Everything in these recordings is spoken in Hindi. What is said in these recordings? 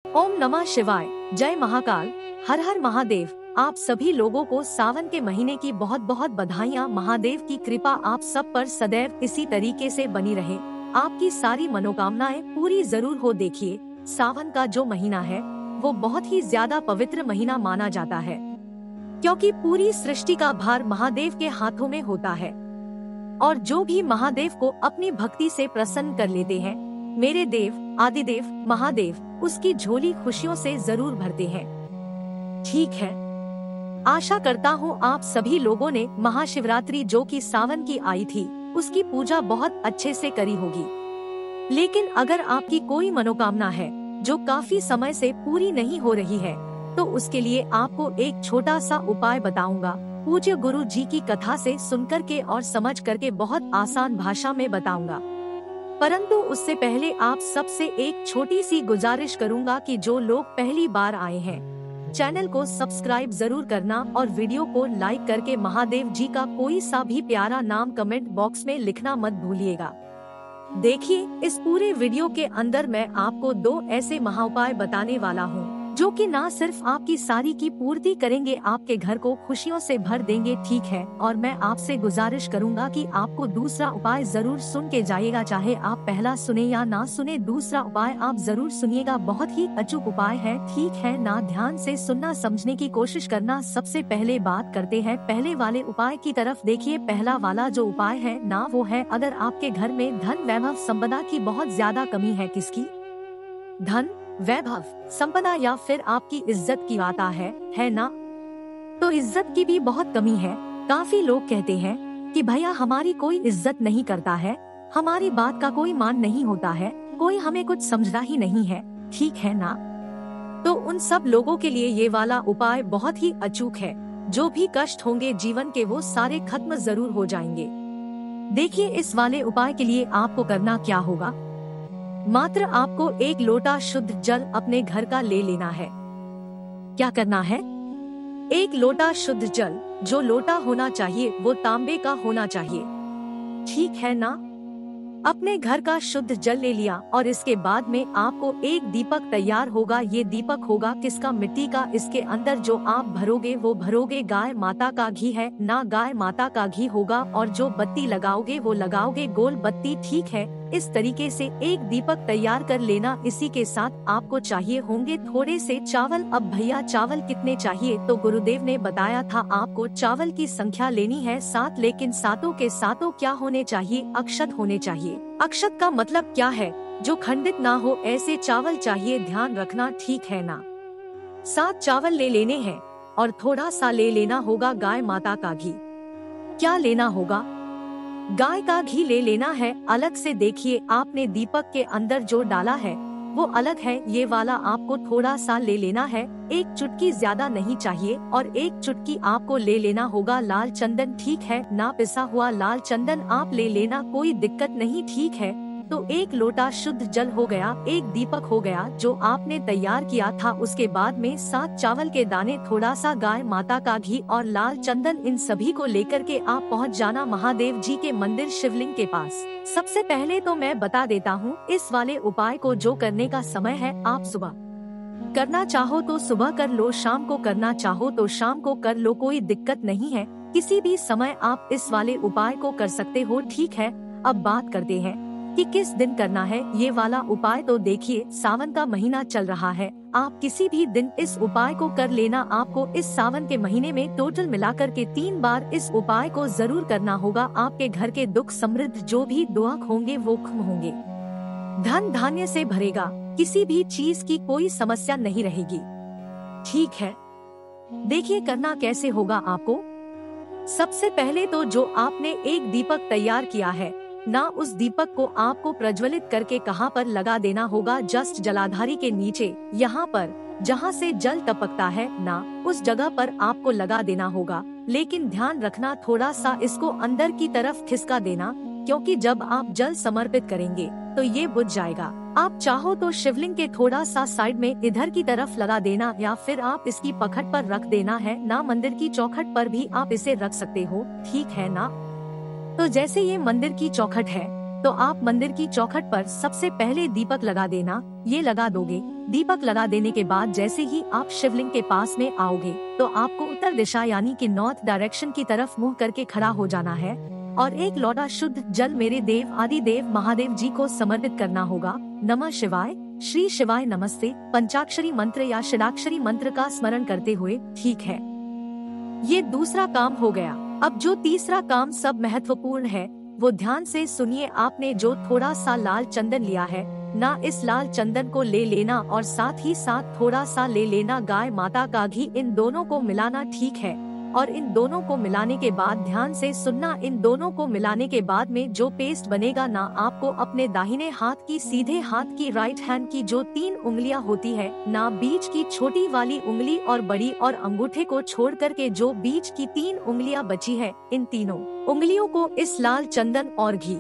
ओम नमः शिवाय। जय महाकाल। हर हर महादेव। आप सभी लोगों को सावन के महीने की बहुत बहुत बधाइयाँ। महादेव की कृपा आप सब पर सदैव इसी तरीके से बनी रहे। आपकी सारी मनोकामनाएं पूरी जरूर हो। देखिए, सावन का जो महीना है वो बहुत ही ज्यादा पवित्र महीना माना जाता है, क्योंकि पूरी सृष्टि का भार महादेव के हाथों में होता है। और जो भी महादेव को अपनी भक्ति से प्रसन्न कर लेते हैं, मेरे देव आदिदेव महादेव उसकी झोली खुशियों से जरूर भरते हैं। ठीक है, आशा करता हूँ आप सभी लोगों ने महाशिवरात्रि जो कि सावन की आई थी उसकी पूजा बहुत अच्छे से करी होगी। लेकिन अगर आपकी कोई मनोकामना है जो काफी समय से पूरी नहीं हो रही है, तो उसके लिए आपको एक छोटा सा उपाय बताऊंगा। पूज्य गुरु जी की कथा से सुनकर के और समझ करके बहुत आसान भाषा में बताऊंगा। परंतु उससे पहले आप सबसे एक छोटी सी गुजारिश करूंगा कि जो लोग पहली बार आए हैं, चैनल को सब्सक्राइब जरूर करना और वीडियो को लाइक करके महादेव जी का कोई सा भी प्यारा नाम कमेंट बॉक्स में लिखना मत भूलिएगा। देखिए, इस पूरे वीडियो के अंदर मैं आपको दो ऐसे महाउपाय बताने वाला हूँ जो कि ना सिर्फ आपकी सारी की पूर्ति करेंगे, आपके घर को खुशियों से भर देंगे। ठीक है, और मैं आपसे गुजारिश करूंगा कि आपको दूसरा उपाय जरूर सुन के जाइएगा, चाहे आप पहला सुने या ना सुने, दूसरा उपाय आप जरूर सुनिएगा। बहुत ही अचूक उपाय है। ठीक है ना, ध्यान से सुनना, समझने की कोशिश करना। सबसे पहले बात करते हैं पहले वाले उपाय की तरफ। देखिए, पहला वाला जो उपाय है ना, वो है अगर आपके घर में धन वैभव संपदा की बहुत ज्यादा कमी है। किसकी? धन वैभव संपदा या फिर आपकी इज्जत की बात है ना? तो इज्जत की भी बहुत कमी है। काफी लोग कहते हैं कि भैया हमारी कोई इज्जत नहीं करता है, हमारी बात का कोई मान नहीं होता है, कोई हमें कुछ समझता ही नहीं है। ठीक है ना? तो उन सब लोगों के लिए ये वाला उपाय बहुत ही अचूक है। जो भी कष्ट होंगे जीवन के वो सारे खत्म जरूर हो जाएंगे। देखिए, इस वाले उपाय के लिए आपको करना क्या होगा। मात्र आपको एक लोटा शुद्ध जल अपने घर का ले लेना है। क्या करना है? एक लोटा शुद्ध जल, जो लोटा होना चाहिए वो तांबे का होना चाहिए। ठीक है ना? अपने घर का शुद्ध जल ले लिया और इसके बाद में आपको एक दीपक तैयार होगा। ये दीपक होगा किसका? मिट्टी का। इसके अंदर जो आप भरोगे वो भरोगे गाय माता का घी है ना, गाय माता का घी होगा। और जो बत्ती लगाओगे वो लगाओगे गोल बत्ती। ठीक है, इस तरीके से एक दीपक तैयार कर लेना। इसी के साथ आपको चाहिए होंगे थोड़े से चावल। अब भैया चावल कितने चाहिए? तो गुरुदेव ने बताया था आपको चावल की संख्या लेनी है 7, लेकिन सातों के सातों क्या होने चाहिए? अक्षत होने चाहिए। अक्षत का मतलब क्या है? जो खंडित ना हो ऐसे चावल चाहिए, ध्यान रखना। ठीक है ना? 7 चावल ले लेने हैं और थोड़ा सा ले लेना होगा गाय माता का घी। क्या लेना होगा? गाय का घी ले लेना है अलग से। देखिए, आपने दीपक के अंदर जो डाला है वो अलग है, ये वाला आपको थोड़ा सा ले लेना है। एक चुटकी, ज्यादा नहीं चाहिए। और एक चुटकी आपको ले लेना होगा लाल चंदन। ठीक है ना? पिसा हुआ लाल चंदन आप ले लेना, कोई दिक्कत नहीं। ठीक है, तो एक लोटा शुद्ध जल हो गया, एक दीपक हो गया जो आपने तैयार किया था। उसके बाद में 7 चावल के दाने, थोड़ा सा गाय माता का घी और लाल चंदन, इन सभी को लेकर के आप पहुंच जाना महादेव जी के मंदिर शिवलिंग के पास। सबसे पहले तो मैं बता देता हूँ इस वाले उपाय को जो करने का समय है, आप सुबह करना चाहो तो सुबह कर लो, शाम को करना चाहो तो शाम को कर लो, कोई दिक्कत नहीं है। किसी भी समय आप इस वाले उपाय को कर सकते हो। ठीक है, अब बात करते हैं कि किस दिन करना है ये वाला उपाय। तो देखिए, सावन का महीना चल रहा है, आप किसी भी दिन इस उपाय को कर लेना। आपको इस सावन के महीने में टोटल मिलाकर के 3 बार इस उपाय को जरूर करना होगा। आपके घर के दुख समृद्ध जो भी दुख होंगे वो खत्म होंगे, धन धान्य से भरेगा, किसी भी चीज की कोई समस्या नहीं रहेगी। ठीक है, देखिए करना कैसे होगा आपको। सबसे पहले तो जो आपने एक दीपक तैयार किया है ना, उस दीपक को आपको प्रज्वलित करके कहाँ पर लगा देना होगा? जस्ट जलाधारी के नीचे, यहाँ पर जहाँ से जल टपकता है ना, उस जगह पर आपको लगा देना होगा। लेकिन ध्यान रखना, थोड़ा सा इसको अंदर की तरफ खिसका देना, क्योंकि जब आप जल समर्पित करेंगे तो ये बुझ जाएगा। आप चाहो तो शिवलिंग के थोड़ा सा साइड में इधर की तरफ लगा देना, या फिर आप इसकी पखट पर रख देना है ना, मंदिर की चौखट पर भी आप इसे रख सकते हो। ठीक है ना? तो जैसे ये मंदिर की चौखट है तो आप मंदिर की चौखट पर सबसे पहले दीपक लगा देना। ये लगा दोगे। दीपक लगा देने के बाद जैसे ही आप शिवलिंग के पास में आओगे तो आपको उत्तर दिशा यानी कि नॉर्थ डायरेक्शन की तरफ मुंह करके खड़ा हो जाना है और एक लोटा शुद्ध जल मेरे देव आदि देव महादेव जी को समर्पित करना होगा। नमः शिवाय, श्री शिवाय नमस्ते पंचाक्षरी मंत्र या षडाक्षरी मंत्र का स्मरण करते हुए। ठीक है, ये दूसरा काम हो गया। अब जो तीसरा काम सब महत्वपूर्ण है वो ध्यान से सुनिए। आपने जो थोड़ा सा लाल चंदन लिया है ना, इस लाल चंदन को ले लेना और साथ ही साथ थोड़ा सा ले लेना गाय माता का घी। इन दोनों को मिलाना, ठीक है। और इन दोनों को मिलाने के बाद ध्यान से सुनना, इन दोनों को मिलाने के बाद में जो पेस्ट बनेगा ना, आपको अपने दाहिने हाथ की सीधे हाथ की राइट हैंड की जो 3 उंगलियां होती है ना, बीच की छोटी वाली उंगली और बड़ी और अंगूठे को छोड़ करके जो बीच की 3 उंगलियां बची है, इन तीनों उंगलियों को इस लाल चंदन और घी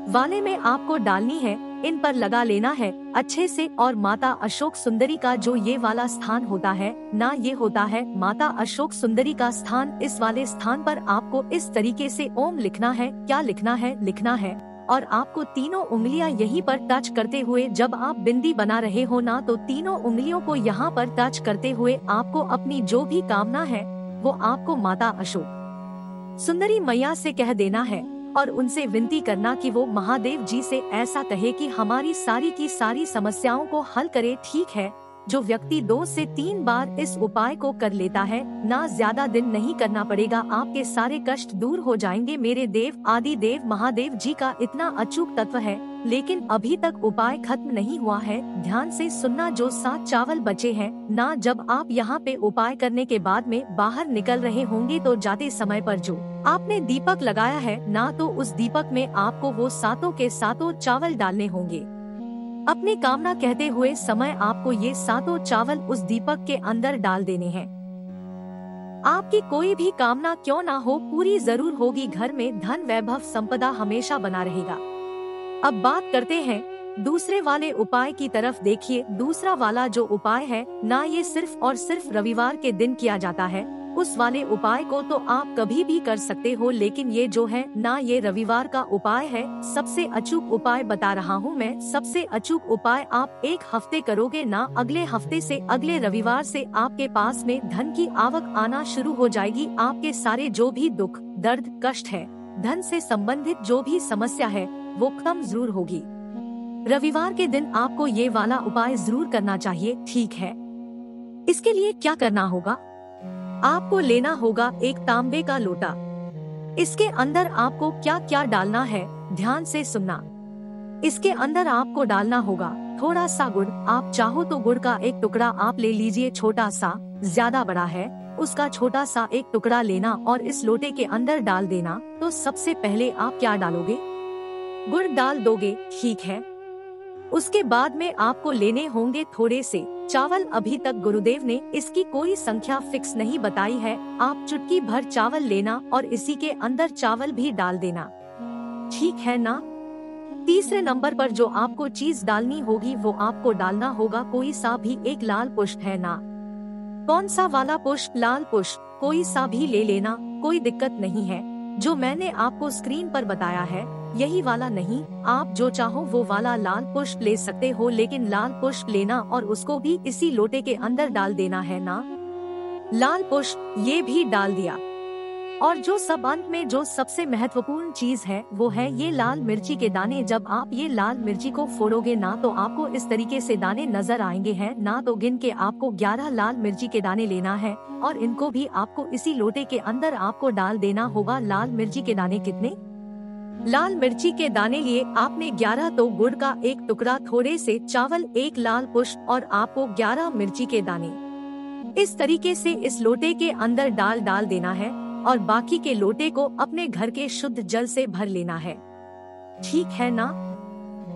वाले में आपको डालनी है। इन पर लगा लेना है अच्छे से। और माता अशोक सुंदरी का जो ये वाला स्थान होता है ना, ये होता है माता अशोक सुंदरी का स्थान। इस वाले स्थान पर आपको इस तरीके से ओम लिखना है। क्या लिखना है? लिखना है और आपको तीनों उंगलियां यहीं पर टच करते हुए, जब आप बिंदी बना रहे हो ना, तो तीनों उंगलियों को यहाँ पर टच करते हुए आपको अपनी जो भी कामना है वो आपको माता अशोक सुंदरी मैया से कह देना है और उनसे विनती करना कि वो महादेव जी से ऐसा कहे कि हमारी सारी की सारी समस्याओं को हल करे। ठीक है, जो व्यक्ति 2 से 3 बार इस उपाय को कर लेता है ना, ज्यादा दिन नहीं करना पड़ेगा, आपके सारे कष्ट दूर हो जाएंगे। मेरे देव आदि देव महादेव जी का इतना अचूक तत्व है। लेकिन अभी तक उपाय खत्म नहीं हुआ है। ध्यान से सुनना, जो 7 चावल बचे हैं ना, जब आप यहाँ पे उपाय करने के बाद में बाहर निकल रहे होंगे तो जाते समय पर जो आपने दीपक लगाया है ना, तो उस दीपक में आपको वो 7 के 7 चावल डालने होंगे। अपनी कामना कहते हुए समय आपको ये 7 चावल उस दीपक के अंदर डाल देने हैं। आपकी कोई भी कामना क्यों ना हो, पूरी जरूर होगी। घर में धन वैभव संपदा हमेशा बना रहेगा। अब बात करते हैं दूसरे वाले उपाय की तरफ। देखिए, दूसरा वाला जो उपाय है ना, ये सिर्फ और सिर्फ रविवार के दिन किया जाता है। उस वाले उपाय को तो आप कभी भी कर सकते हो, लेकिन ये जो है ना, ये रविवार का उपाय है। सबसे अचूक उपाय बता रहा हूँ मैं। सबसे अचूक उपाय आप 1 हफ्ते करोगे ना, अगले हफ्ते से अगले रविवार से आपके पास में धन की आवक आना शुरू हो जाएगी। आपके सारे जो भी दुख दर्द कष्ट है, धन से संबंधित जो भी समस्या है, वो कम जरूर होगी। रविवार के दिन आपको ये वाला उपाय जरूर करना चाहिए। ठीक है, इसके लिए क्या करना होगा? आपको लेना होगा एक तांबे का लोटा। इसके अंदर आपको क्या क्या डालना है, ध्यान से सुनना। इसके अंदर आपको डालना होगा थोड़ा सा गुड़। आप चाहो तो गुड़ का एक टुकड़ा आप ले लीजिए, छोटा सा, ज्यादा बड़ा है उसका छोटा सा एक टुकड़ा लेना और इस लोटे के अंदर डाल देना। तो सबसे पहले आप क्या डालोगे? गुड़ डाल दोगे, ठीक है। उसके बाद में आपको लेने होंगे थोड़े से चावल। अभी तक गुरुदेव ने इसकी कोई संख्या फिक्स नहीं बताई है। आप चुटकी भर चावल लेना और इसी के अंदर चावल भी डाल देना, ठीक है ना। तीसरे नंबर पर जो आपको चीज डालनी होगी वो आपको डालना होगा कोई सा भी एक लाल पुष्प, है ना। कौन सा वाला पुष्प? लाल पुष्प कोई सा भी ले लेना, कोई दिक्कत नहीं है। जो मैंने आपको स्क्रीन पर बताया है यही वाला नहीं, आप जो चाहो वो वाला लाल पुष्प ले सकते हो, लेकिन लाल पुष्प लेना और उसको भी इसी लोटे के अंदर डाल देना, है ना। लाल पुष्प ये भी डाल दिया। और जो सब अंत में जो सबसे महत्वपूर्ण चीज है वो है ये लाल मिर्ची के दाने। जब आप ये लाल मिर्ची को फोड़ोगे ना, तो आपको इस तरीके से दाने नजर आएंगे, हैं ना। तो गिन के आपको 11 लाल मिर्ची के दाने लेना है और इनको भी आपको इसी लोटे के अंदर आपको डाल देना होगा। लाल मिर्ची के दाने कितने? लाल मिर्ची के दाने लिए आपने 11, तो गुड़ का एक टुकड़ा, थोड़े से चावल, एक लाल पुष्प और आपको 11 मिर्ची के दाने इस तरीके से इस लोटे के अंदर डाल देना है और बाकी के लोटे को अपने घर के शुद्ध जल से भर लेना है, ठीक है ना।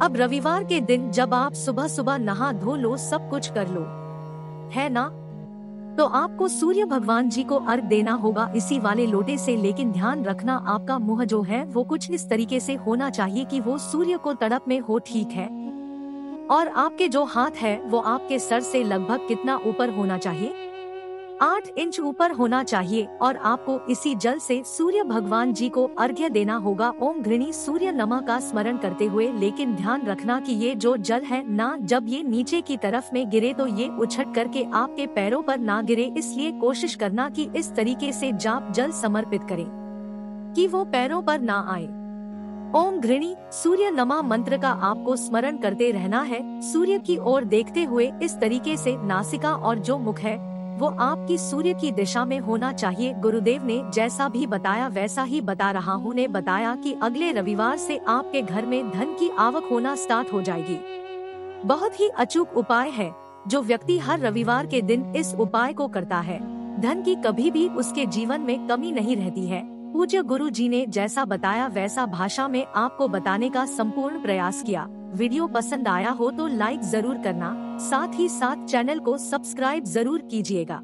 अब रविवार के दिन जब आप सुबह सुबह नहा धो लो, सब कुछ कर लो, है ना, तो आपको सूर्य भगवान जी को अर्घ देना होगा इसी वाले लोटे से। लेकिन ध्यान रखना, आपका मुंह जो है वो कुछ इस तरीके से होना चाहिए कि वो सूर्य को तड़प में हो, ठीक है। और आपके जो हाथ है वो आपके सर से लगभग कितना ऊपर होना चाहिए? 8 इंच ऊपर होना चाहिए और आपको इसी जल से सूर्य भगवान जी को अर्घ्य देना होगा। ओम घृणी सूर्य नमः का स्मरण करते हुए, लेकिन ध्यान रखना कि ये जो जल है ना, जब ये नीचे की तरफ में गिरे तो ये उछट करके आपके पैरों पर ना गिरे, इसलिए कोशिश करना कि इस तरीके से जाप जल समर्पित करें कि वो पैरों पर ना आए। ओम घृणी सूर्य नमः मंत्र का आपको स्मरण करते रहना है। सूर्य की ओर देखते हुए इस तरीके से नासिका और जो मुख है वो आपकी सूर्य की दिशा में होना चाहिए। गुरुदेव ने जैसा भी बताया वैसा ही बता रहा हूँ। ने बताया कि अगले रविवार से आपके घर में धन की आवक होना स्टार्ट हो जाएगी। बहुत ही अचूक उपाय है। जो व्यक्ति हर रविवार के दिन इस उपाय को करता है, धन की कभी भी उसके जीवन में कमी नहीं रहती है। पूज्य गुरु जी ने जैसा बताया वैसा भाषा में आपको बताने का संपूर्ण प्रयास किया। वीडियो पसंद आया हो तो लाइक जरूर करना, साथ ही साथ चैनल को सब्सक्राइब जरूर कीजिएगा।